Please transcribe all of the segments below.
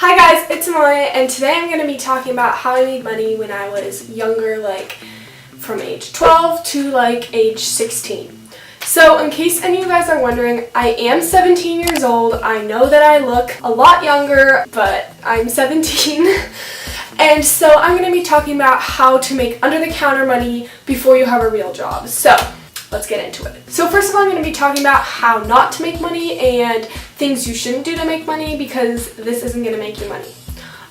Hi guys, it's Amalia, and today I'm going to be talking about how I made money when I was younger, like from age 12 to like age 16. So in case any of you guys are wondering, I am 17 years old. I know that I look a lot younger, but I'm 17. And so I'm going to be talking about how to make under-the-counter money before you have a real job. So let's get into it. So first of all, I'm going to be talking about how not to make money and things you shouldn't do to make money, because this isn't going to make you money.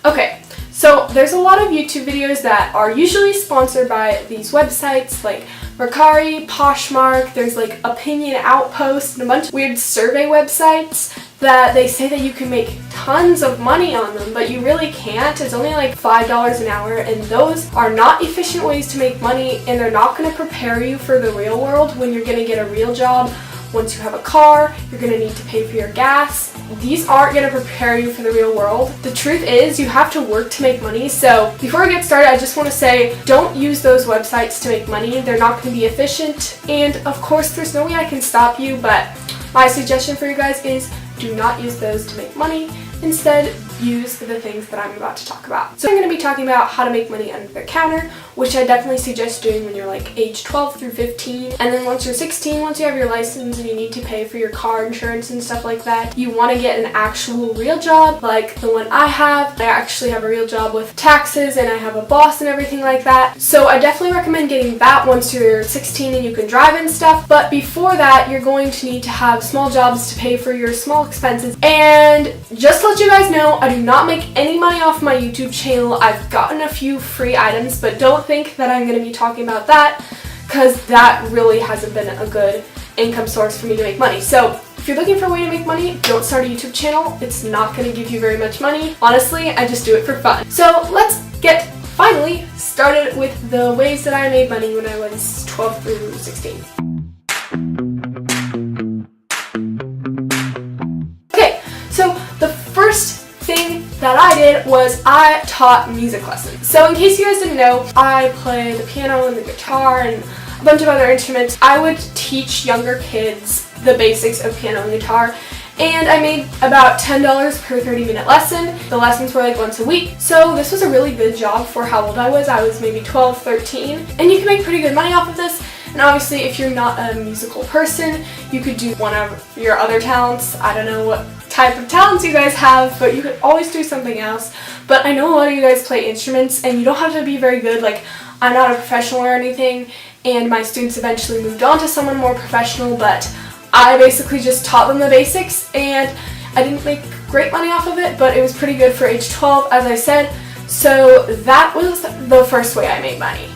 Okay, so there's a lot of YouTube videos that are usually sponsored by these websites like Mercari, Poshmark. There's like Opinion Outpost and a bunch of weird survey websites that they say that you can make tons of money on them, but you really can't. It's only like $5 an hour, and those are not efficient ways to make money, and they're not going to prepare you for the real world when you're going to get a real job. Once you have a car, you're going to need to pay for your gas. These aren't going to prepare you for the real world. The truth is, you have to work to make money. So before I get started, I just want to say, don't use those websites to make money. They're not going to be efficient. And of course, there's no way I can stop you, but my suggestion for you guys is do not use those to make money. Instead, use the things that I'm about to talk about. So I'm going to be talking about how to make money under the counter, which I definitely suggest doing when you're like age 12 through 15. And then once you're 16, once you have your license and you need to pay for your car insurance and stuff like that, you want to get an actual real job like the one I have. I actually have a real job with taxes and I have a boss and everything like that. So I definitely recommend getting that once you're 16 and you can drive and stuff. But before that, you're going to need to have small jobs to pay for your small expenses. And just to let you guys know, I do not make any money off my YouTube channel. I've gotten a few free items, but don't think that I'm going to be talking about that, because that really hasn't been a good income source for me to make money. So if you're looking for a way to make money, don't start a YouTube channel. It's not going to give you very much money. Honestly, I just do it for fun. So let's get finally started with the ways that I made money when I was 12 through 16. Okay, so the first thing that I did was I taught music lessons. So in case you guys didn't know, I play the piano and the guitar and a bunch of other instruments. I would teach younger kids the basics of piano and guitar, and I made about $10 per 30-minute lesson. The lessons were like once a week, so this was a really good job for how old I was. I was maybe 12, 13, and you can make pretty good money off of this. And obviously, if you're not a musical person, you could do one of your other talents. I don't know what type of talents you guys have, but you could always do something else. But I know a lot of you guys play instruments, and you don't have to be very good. Like, I'm not a professional or anything, and my students eventually moved on to someone more professional, but I basically just taught them the basics, and I didn't make great money off of it, but it was pretty good for age 12, as I said. So that was the first way I made money.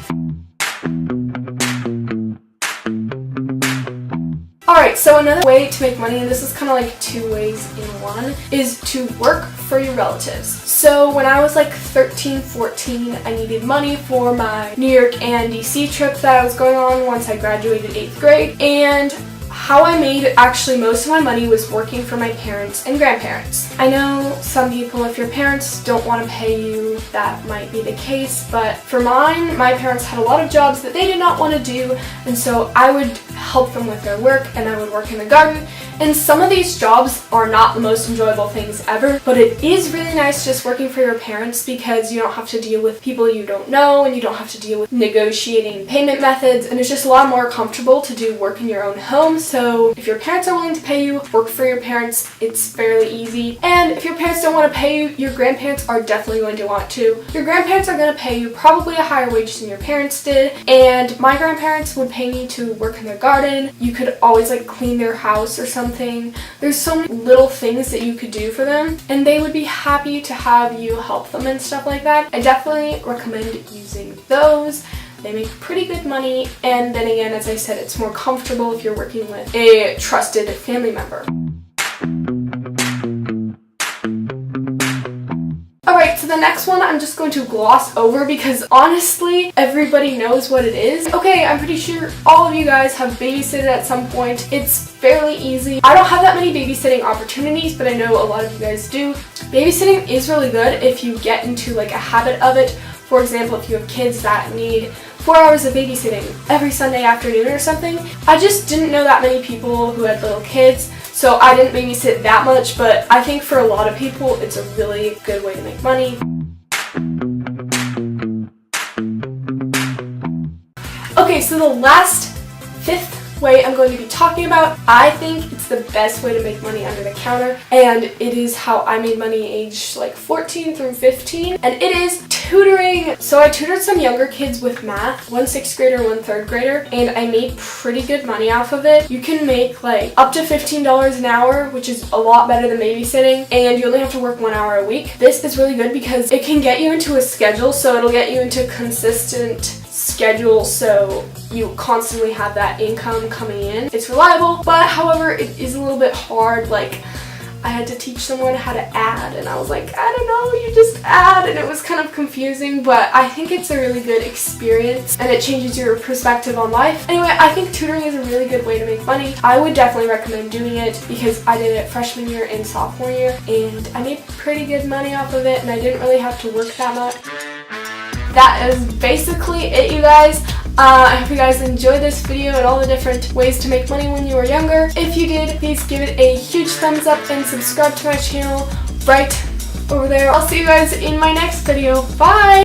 Alright, so another way to make money, and this is kind of like two ways in one, is to work for your relatives. So when I was like 13, 14, I needed money for my New York and DC trip that I was going on once I graduated 8th grade, and how I made actually most of my money was working for my parents and grandparents. I know some people, if your parents don't want to pay you, that might be the case, but for mine, my parents had a lot of jobs that they did not want to do, and so I would help them with their work, and I would work in the garden. And some of these jobs are not the most enjoyable things ever, but it is really nice just working for your parents, because you don't have to deal with people you don't know, and you don't have to deal with negotiating payment methods, and it's just a lot more comfortable to do work in your own home. So if your parents are willing to pay you, work for your parents. It's fairly easy. And if your parents don't want to pay you, your grandparents are definitely going to want to. Your grandparents are going to pay you probably a higher wage than your parents did, and my grandparents would pay me to work in their garden. You could always like clean their house or something. There's so many little things that you could do for them, and they would be happy to have you help them and stuff like that. I definitely recommend using those. They make pretty good money, and then again, as I said, it's more comfortable if you're working with a trusted family member. Alright, so the next one I'm just going to gloss over, because honestly, everybody knows what it is. Okay, I'm pretty sure all of you guys have babysitted at some point. It's fairly easy. I don't have that many babysitting opportunities, but I know a lot of you guys do. Babysitting is really good if you get into like a habit of it. For example, if you have kids that need 4 hours of babysitting every Sunday afternoon or something. I just didn't know that many people who had little kids so I didn't babysit that much, but I think for a lot of people it's a really good way to make money. Okay, so the last, fifth way I'm going to be talking about, I think it's the best way to make money under the counter, and it is how I made money age like 14 through 15, and it is tutoring. So I tutored some younger kids with math, one 6th grader, one 3rd grader, and I made pretty good money off of it. You can make like up to $15 an hour, which is a lot better than babysitting, and you only have to work 1 hour a week. This is really good because it can get you into a schedule, so it'll get you into consistent schedule, so you constantly have that income coming in. It's reliable, but however it is a little bit hard. Like, I had to teach someone how to add, and I was like, I don't know, you just add, and it was kind of confusing, but I think it's a really good experience and it changes your perspective on life. Anyway, I think tutoring is a really good way to make money. I would definitely recommend doing it because I did it freshman year and sophomore year, and I made pretty good money off of it, and I didn't really have to work that much. That is basically it, you guys. I hope you guys enjoyed this video and all the different ways to make money when you were younger. If you did, please give it a huge thumbs up and subscribe to my channel right over there. I'll see you guys in my next video. Bye!